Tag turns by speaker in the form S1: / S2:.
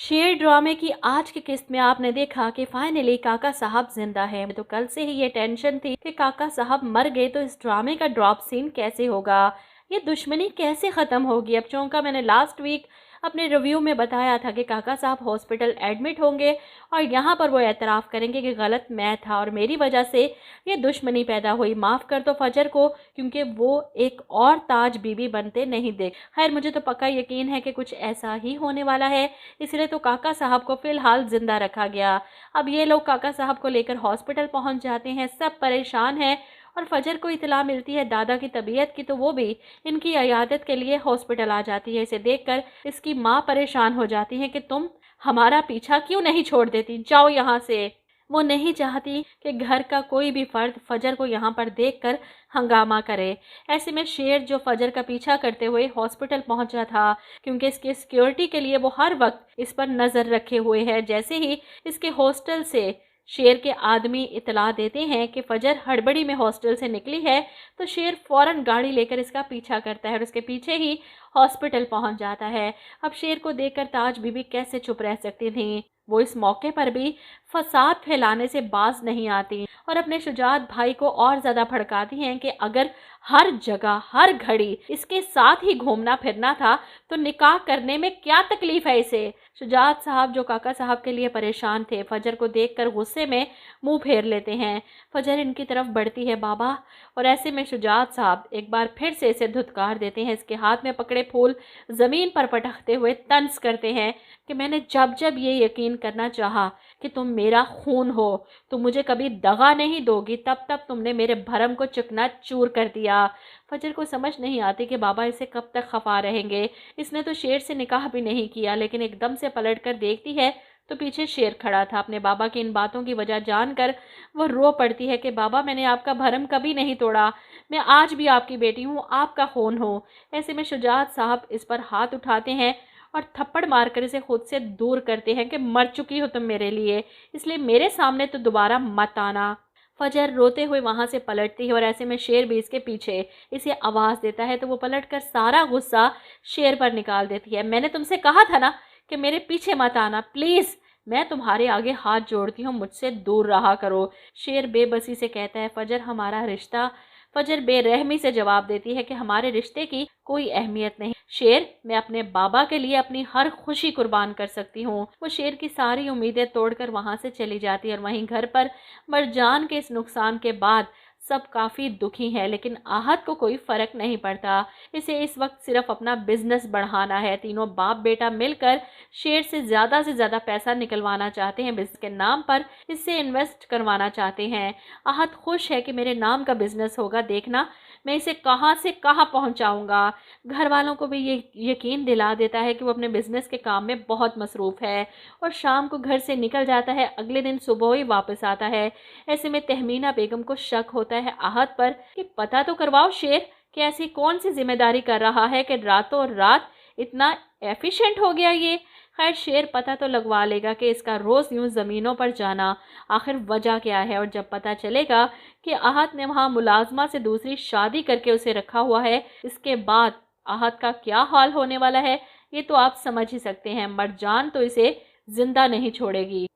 S1: शेर ड्रामे की आज की किस्त में आपने देखा कि फाइनली काका साहब जिंदा है। तो कल से ही ये टेंशन थी कि काका साहब मर गए तो इस ड्रामे का ड्रॉप सीन कैसे होगा, ये दुश्मनी कैसे खत्म होगी। अब चौंका मैंने लास्ट वीक अपने रिव्यू में बताया था कि काका साहब हॉस्पिटल एडमिट होंगे और यहाँ पर वो एतराफ़ करेंगे कि गलत मैं था और मेरी वजह से ये दुश्मनी पैदा हुई। माफ़ कर दो फजर को, क्योंकि वो एक और ताज बीबी बनते नहीं देख। खैर मुझे तो पक्का यकीन है कि कुछ ऐसा ही होने वाला है, इसलिए तो काका साहब को फिलहाल जिंदा रखा गया। अब ये लोग काका साहब को लेकर हॉस्पिटल पहुंच जाते हैं, सब परेशान हैं और फजर को इतला मिलती है दादा की तबीयत की, तो वो भी इनकी इयादत के लिए हॉस्पिटल आ जाती है। इसे देखकर इसकी माँ परेशान हो जाती है कि तुम हमारा पीछा क्यों नहीं छोड़ देती, जाओ यहाँ से। वो नहीं चाहती कि घर का कोई भी फर्द फजर को यहाँ पर देखकर हंगामा करे। ऐसे में शेर जो फजर का पीछा करते हुए हॉस्पिटल पहुंचा था, क्योंकि इसके सिक्योरिटी के लिए वो हर वक्त इस पर नज़र रखे हुए है। जैसे ही इसके हॉस्टल से शेर के आदमी इतला देते हैं कि फजर हड़बड़ी में हॉस्टल से निकली है, तो शेर फौरन गाड़ी लेकर इसका पीछा करता है और उसके पीछे ही हॉस्पिटल पहुंच जाता है। अब शेर को देखकर ताज बीबी कैसे चुप रह सकती थी। वो इस मौके पर भी फसाद फैलाने से बाज नहीं आती और अपने शुजात भाई को और ज़्यादा भड़काती हैं कि अगर हर जगह हर घड़ी इसके साथ ही घूमना फिरना था तो निकाह करने में क्या तकलीफ है इसे। शुजात साहब जो काका साहब के लिए परेशान थे, फजर को देखकर गुस्से में मुंह फेर लेते हैं। फजर इनकी तरफ बढ़ती है बाबा, और ऐसे में शुजात साहब एक बार फिर से इसे धुतकार देते हैं। इसके हाथ में पकड़े फूल ज़मीन पर पटकते हुए तंज करते हैं कि मैंने जब जब ये यकीन करना चाहा कि तुम मेरा खून हो, तुम मुझे कभी दगा नहीं दोगी, तब तब तुमने मेरे भरम को चकनाचूर कर दिया। फजर को समझ नहीं आती कि बाबा इसे कब तक खफा रहेंगे। इसने तो शेर से निकाह भी नहीं किया, लेकिन एकदम से पलट कर देखती है तो पीछे शेर खड़ा था। अपने बाबा की इन बातों की वजह जानकर वो रो पड़ती है कि बाबा मैंने आपका भरम कभी नहीं तोड़ा, मैं आज भी आपकी बेटी हूँ, आपका खून हूँ। ऐसे में शुजात साहब इस पर हाथ उठाते हैं और थप्पड़ मारकर इसे खुद से दूर करते हैं कि मर चुकी हो तुम मेरे लिए, इसलिए मेरे सामने तो दोबारा मत आना। फजर रोते हुए वहां से पलटती है और ऐसे में शेर भी इसके पीछे इसे आवाज़ देता है, तो वो पलटकर सारा गुस्सा शेर पर निकाल देती है। मैंने तुमसे कहा था ना कि मेरे पीछे मत आना, प्लीज़ मैं तुम्हारे आगे हाथ जोड़ती हूँ, मुझसे दूर रहा करो। शेर बेबसी से कहता है फजर हमारा रिश्ता। फजर बेरहमी से जवाब देती है कि हमारे रिश्ते की कोई अहमियत नहीं। शेर मैं अपने बाबा के लिए अपनी हर खुशी कुर्बान कर सकती हूँ। वो शेर की सारी उम्मीदें तोड़कर वहां से चली जाती है और वहीं घर पर मरजान के इस नुकसान के बाद सब काफ़ी दुखी हैं, लेकिन आहत को कोई फ़र्क नहीं पड़ता। इसे इस वक्त सिर्फ अपना बिजनेस बढ़ाना है। तीनों बाप बेटा मिलकर शेर से ज़्यादा पैसा निकलवाना चाहते हैं, बिजनेस के नाम पर इससे इन्वेस्ट करवाना चाहते हैं। आहत खुश है कि मेरे नाम का बिजनेस होगा, देखना मैं इसे कहाँ से कहाँ पहुँचाऊँगा। घर वालों को भी ये यकीन दिला देता है कि वो अपने बिजनेस के काम में बहुत मसरूफ़ है और शाम को घर से निकल जाता है, अगले दिन सुबह ही वापस आता है। ऐसे में तहमीना बेगम को शक होता है आहत पर कि पता तो करवाओ शेर कि ऐसी कौन सी जिम्मेदारी कर रहा है कि रातों रात इतना एफिशिएंट हो गया ये। खैर शेर पता तो लगवा लेगा कि इसका रोज़ यूं ज़मीनों पर जाना आखिर वजह क्या है, और जब पता चलेगा कि आहत ने वहाँ मुलाजमा से दूसरी शादी करके उसे रखा हुआ है, इसके बाद आहत का क्या हाल होने वाला है ये तो आप समझ ही सकते हैं। मरजान तो इसे जिंदा नहीं छोड़ेगी।